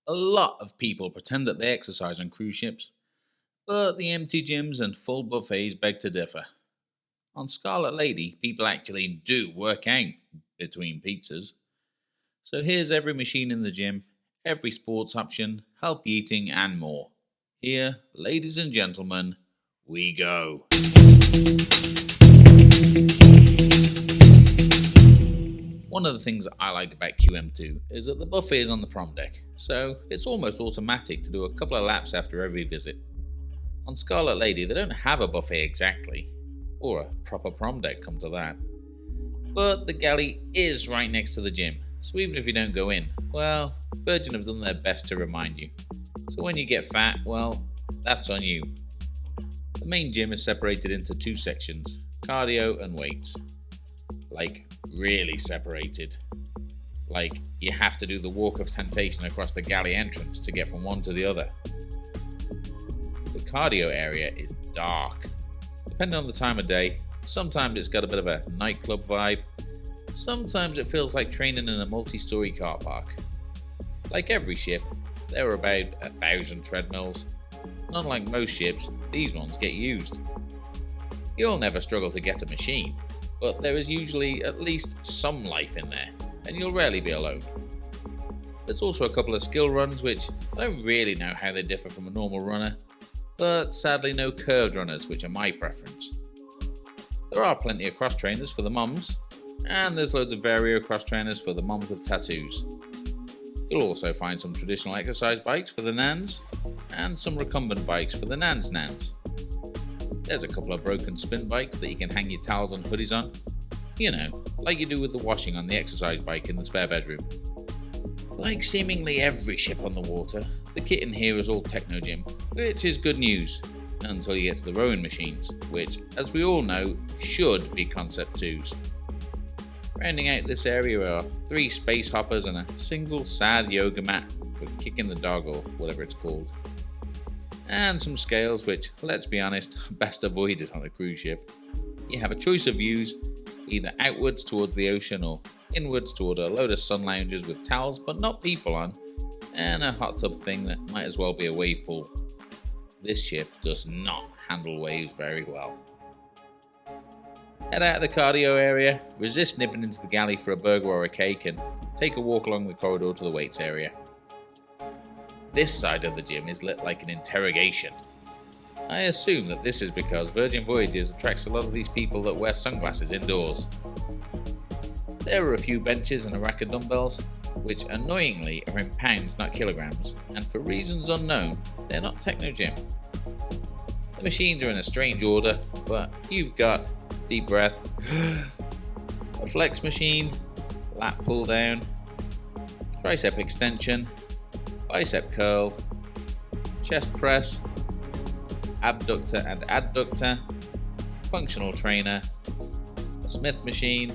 A lot of people pretend that they exercise on cruise ships, but the empty gyms and full buffets beg to differ. On Scarlet Lady, people actually do work out between pizzas. So here's every machine in the gym, every sports option, healthy eating, and more. Here, ladies and gentlemen, we go. One of the things that I like about QM2 is that the buffet is on the prom deck, so it's almost automatic to do a couple of laps after every visit. On Scarlet Lady, they don't have a buffet exactly, or a proper prom deck, come to that. But the galley is right next to the gym, so even if you don't go in, well, Virgin have done their best to remind you. So when you get fat, well, that's on you. The main gym is separated into two sections, cardio and weights. Like, really separated. Like, you have to do the walk of temptation across the galley entrance to get from one to the other. The cardio area is dark. Depending on the time of day, sometimes it's got a bit of a nightclub vibe. Sometimes it feels like training in a multi-story car park. Like every ship, there are about 1,000 treadmills. And unlike most ships, these ones get used. You'll never struggle to get a machine, but there is usually at least some life in there, and you'll rarely be alone. There's also a couple of skill runs which I don't really know how they differ from a normal runner, but sadly no curved runners, which are my preference. There are plenty of cross trainers for the mums, and there's loads of vario cross trainers for the mums with tattoos. You'll also find some traditional exercise bikes for the nans, and some recumbent bikes for the nans. There's a couple of broken spin bikes that you can hang your towels and hoodies on. You know, like you do with the washing on the exercise bike in the spare bedroom. Like seemingly every ship on the water, the kit in here is all techno gym, which is good news, until you get to the rowing machines, which, as we all know, should be Concept 2s. Rounding out this area are 3 space hoppers and a single sad yoga mat for kicking the dog or whatever it's called. And some scales which, let's be honest, are best avoided on a cruise ship. You have a choice of views, either outwards towards the ocean or inwards toward a load of sun loungers with towels but not people on, and a hot tub thing that might as well be a wave pool. This ship does not handle waves very well. Head out of the cardio area, resist nipping into the galley for a burger or a cake, and take a walk along the corridor to the weights area. This side of the gym is lit like an interrogation. I assume that this is because Virgin Voyages attracts a lot of these people that wear sunglasses indoors. There are a few benches and a rack of dumbbells, which annoyingly are in pounds, not kilograms, and for reasons unknown, they're not techno gym. The machines are in a strange order, but you've got, deep breath, a flex machine, lat pull down, tricep extension, bicep curl, chest press, abductor and adductor, functional trainer, a Smith machine,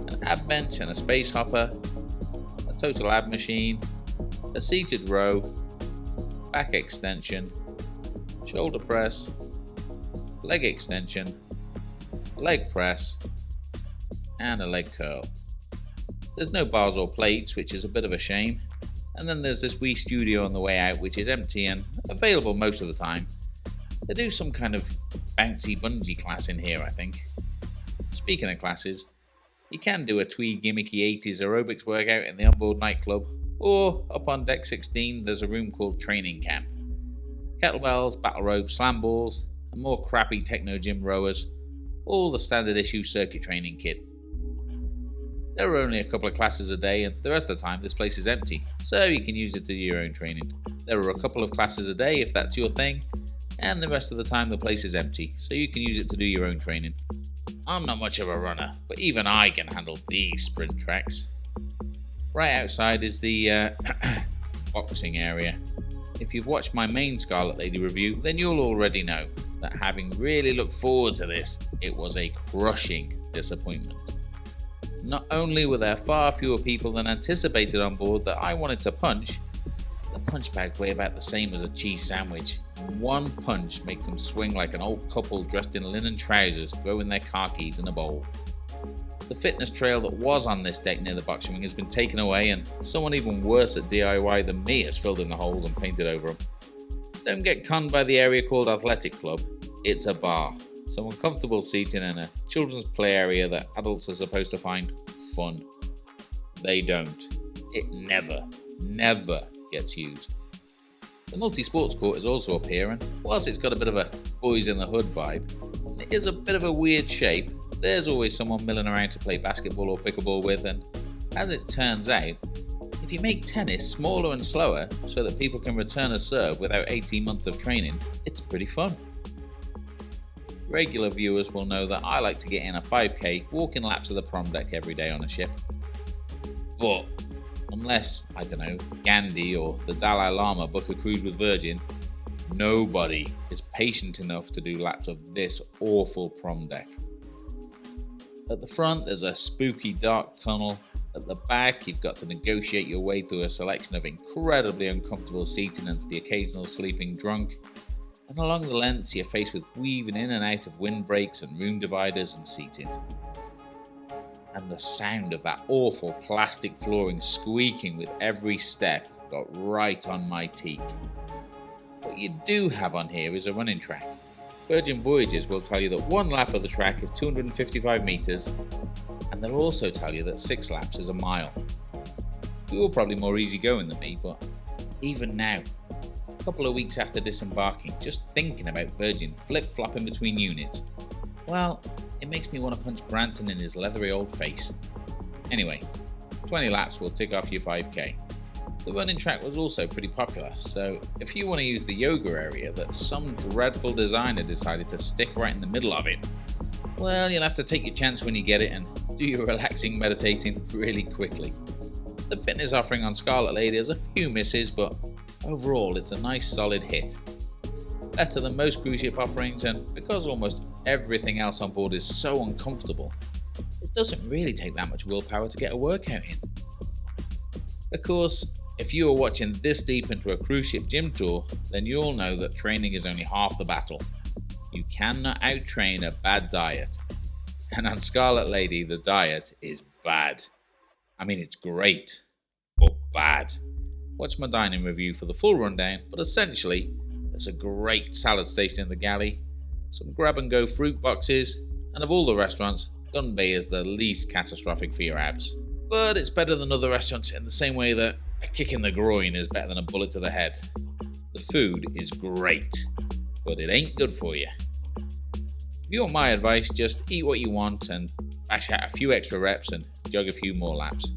an ab bench and a space hopper, a total ab machine, a seated row, back extension, shoulder press, leg extension, leg press, and a leg curl. There's no bars or plates, which is a bit of a shame. And then there's this wee studio on the way out, which is empty and available most of the time. They do some kind of bouncy bungee class in here, I think. Speaking of classes, you can do a twee gimmicky 80s aerobics workout in the onboard nightclub, or up on deck 16 there's a room called training camp. Kettlebells, battle ropes, slam balls, and more crappy techno gym rowers, all the standard issue circuit training kit. There are only a couple of classes a day, and the rest of the time this place is empty, so you can use it to do your own training. There are a couple of classes a day if that's your thing, and the rest of the time the place is empty, so you can use it to do your own training. I'm not much of a runner, but even I can handle these sprint tracks. Right outside is the boxing area. If you've watched my main Scarlet Lady review, then you'll already know that having really looked forward to this, it was a crushing disappointment. Not only were there far fewer people than anticipated on board that I wanted to punch, the punch bags weigh about the same as a cheese sandwich. One punch makes them swing like an old couple dressed in linen trousers throwing their car keys in a bowl. The fitness trail that was on this deck near the boxing ring has been taken away, and someone even worse at DIY than me has filled in the holes and painted over them. Don't get conned by the area called Athletic Club. It's a bar, some uncomfortable seating and a children's play area that adults are supposed to find fun. They don't. It never gets used. The multi-sports court is also up here, and whilst it's got a bit of a boys in the hood vibe, and it is a bit of a weird shape, there's always someone milling around to play basketball or pickleball with, and as it turns out, if you make tennis smaller and slower so that people can return a serve without 18 months of training, it's pretty fun. Regular viewers will know that I like to get in a 5k walking laps of the prom deck every day on a ship. But unless, I don't know, Gandhi or the Dalai Lama book a cruise with Virgin, nobody is patient enough to do laps of this awful prom deck. At the front, there's a spooky dark tunnel. At the back, you've got to negotiate your way through a selection of incredibly uncomfortable seating and the occasional sleeping drunk. And along the lengths, you're faced with weaving in and out of windbreaks and room dividers and seating. And the sound of that awful plastic flooring squeaking with every step got right on my teeth. What you do have on here is a running track. Virgin Voyages will tell you that one lap of the track is 255 metres, and they'll also tell you that 6 laps is a mile. You're probably more easygoing than me, but even now, a couple of weeks after disembarking, just thinking about Virgin flip-flopping between units, well, it makes me want to punch Branton in his leathery old face. Anyway, 20 laps will tick off your 5k. The running track was also pretty popular, so if you want to use the yoga area that some dreadful designer decided to stick right in the middle of it, well, you'll have to take your chance when you get it and do your relaxing meditating really quickly. The fitness offering on Scarlet Lady has a few misses, but overall it's a nice solid hit. Better than most cruise ship offerings, and because almost everything else on board is so uncomfortable, it doesn't really take that much willpower to get a workout in. Of course, if you are watching this deep into a cruise ship gym tour, then you'll know that training is only half the battle. You cannot out-train a bad diet. And on Scarlet Lady, the diet is bad. I mean, it's great, but bad. Watch my dining review for the full rundown, but essentially, there's a great salad station in the galley, some grab-and-go fruit boxes, and of all the restaurants, Gun Bay is the least catastrophic for your abs. But it's better than other restaurants in the same way that a kick in the groin is better than a bullet to the head. The food is great, but it ain't good for you. If you want my advice, just eat what you want and bash out a few extra reps and jog a few more laps.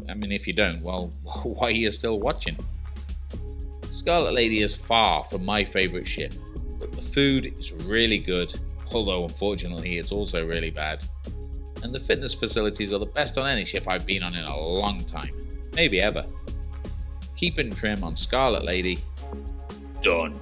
I mean, if you don't, well, why are you still watching? Scarlet Lady is far from my favourite ship, but the food is really good, although unfortunately it's also really bad. And the fitness facilities are the best on any ship I've been on in a long time, maybe ever. Keeping trim on Scarlet Lady, done.